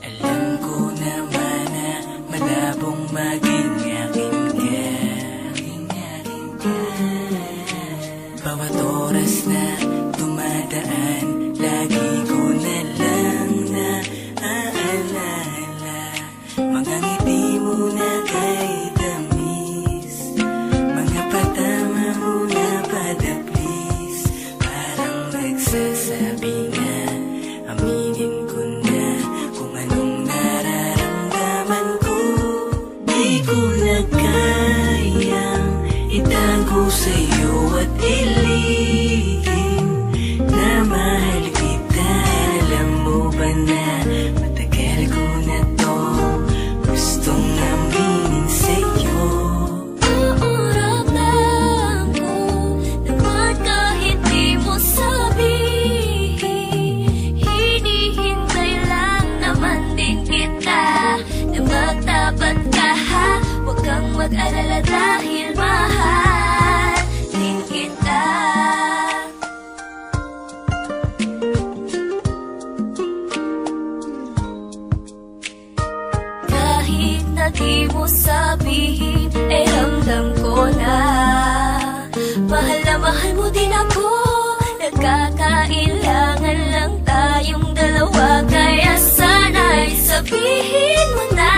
Alam ko naman na malabong maging akin ka. Bawat oras na dumadaan, lagi ko na lang naaalala mga ngiti mo na kay tamis, mga patama mo na padaplis. Parang nagsasabi nga, aminin ko na kung anong nararamdaman ko. Di ko na kayang itago sa'yo at ilihim na mahal kita. Alam mo ba na matagal ko na to gustong aminin sa'yo. Naurap lang ko naman kahit di mo sabihin. Hinihintay lang naman din kita na magtapat ka ha. Huwag kang mag-alala dahil mahal din kita. Kahit na di mo sabihin, eh ramdam ko na mahal mo din ako. Nagkakailangan lang tayong dalawa, kaya sana'y sabihin mo na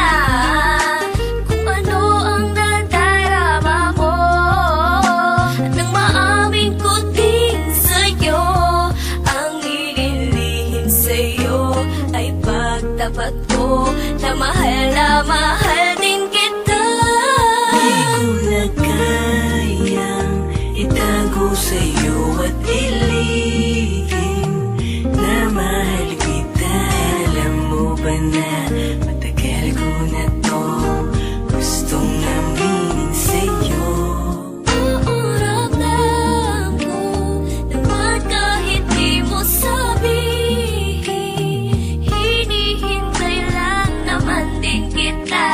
kung ano ang nadarama mo. At nang maamin ko din sa'yo, ang ililihim sa'yo ay pagtapat ko na mahal din kita. Di ko na kayang itago sa'yo at ilihim na mahal kita. Alam mo ba na matagal ko na to gustong aminin sa'yo. Naurap lang ko naman kahit di mo sabihin. Hinihintay lang naman din kita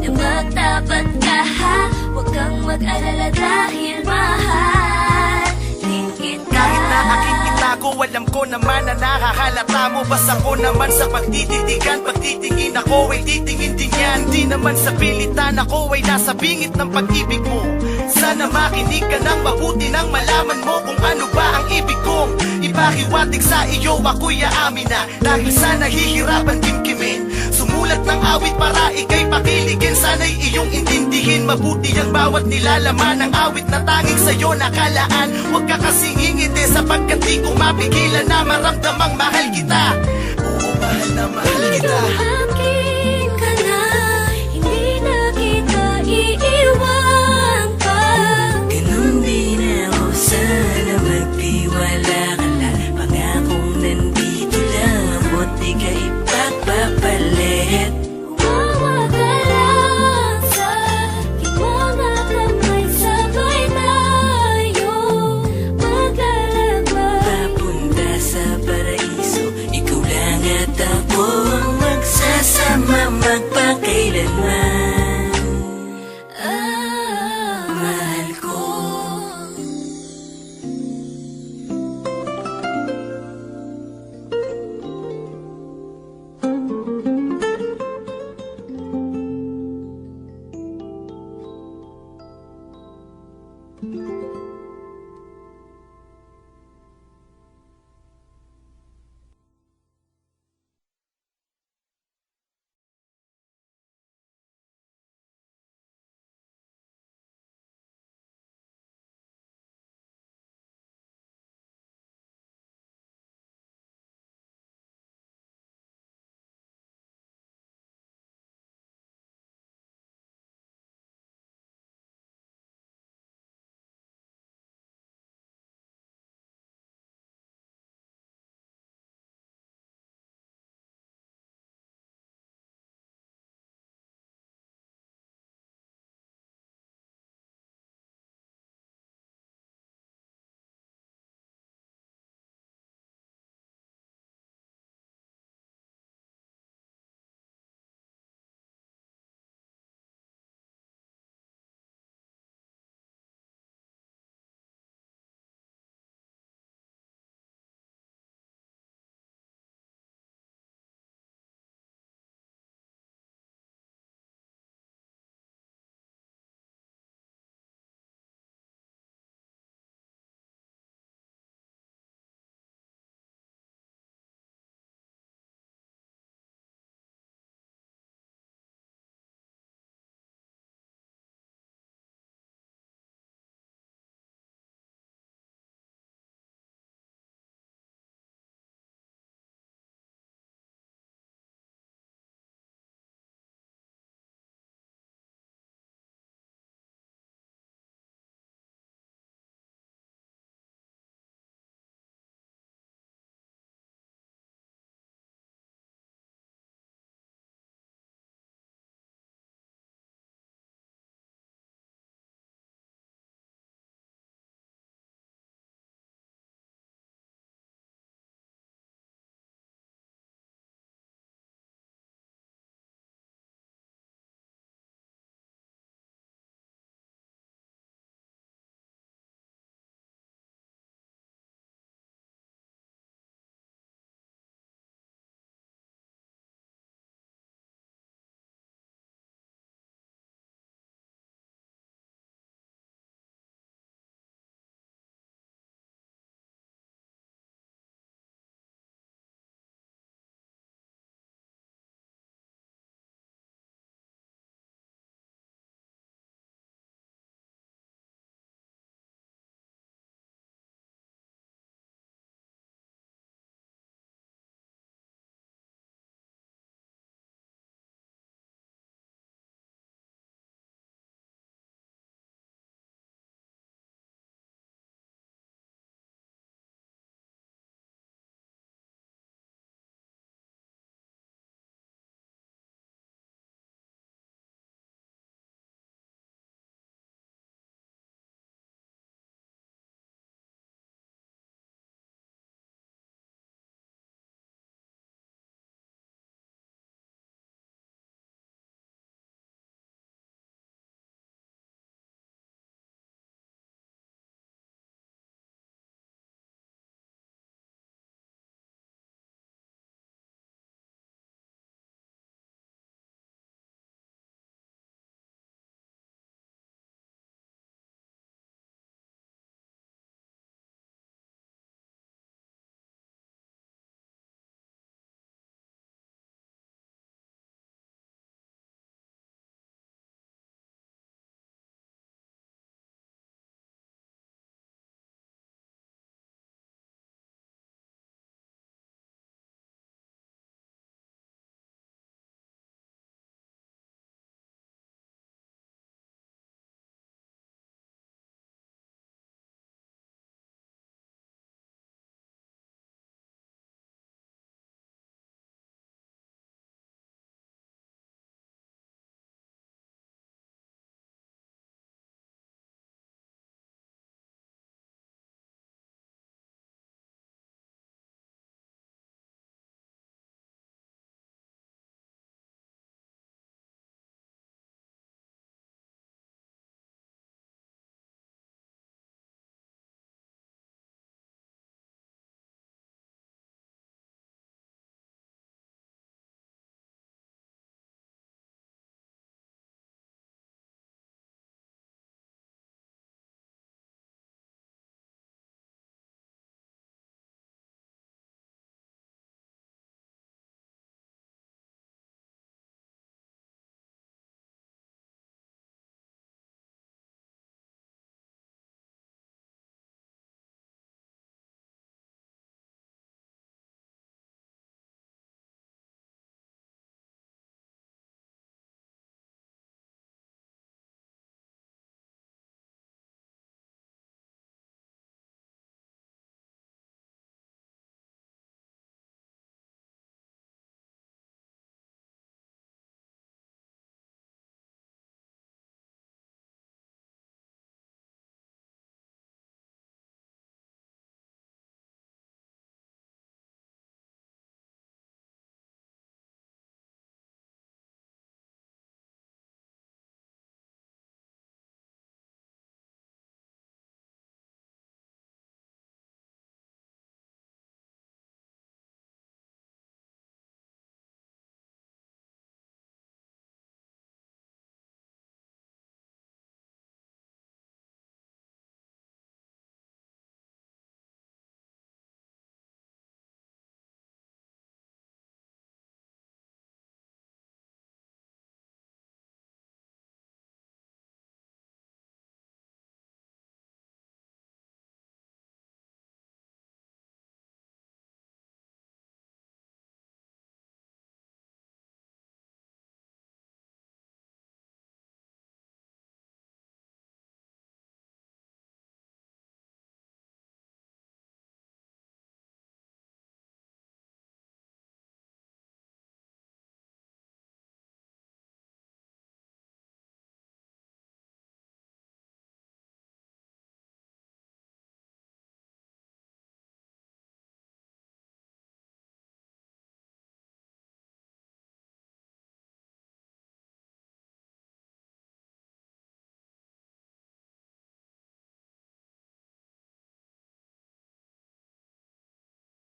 na magtapat ka ha. Huwag kang mag-alala dahil mahal din kita. Kahit na aking itago, alam ko naman na nakahalata mo. Basta ko naman sa pagtititigan, pagtitingin ako ay titingin din yan. Di naman sa pilitan, ako ay nasa bingit ng pag-ibig mo. Sana makinig ka ng mabuti nang malaman mo kung ano ba ang ibig kong ipahiwatig sa iyo. Ako'y aamin na dahil sa nahihirapan kimkimin, sumulat ng awit para ika'y pakiligin. Sana'y iyong intindihin mabuti ang bawat nilalaman ng awit na tanging sa'yo nakalaan. Huwag ka kasing ingiti sapagkat di ko mapigilan na maramdamang mahal kita.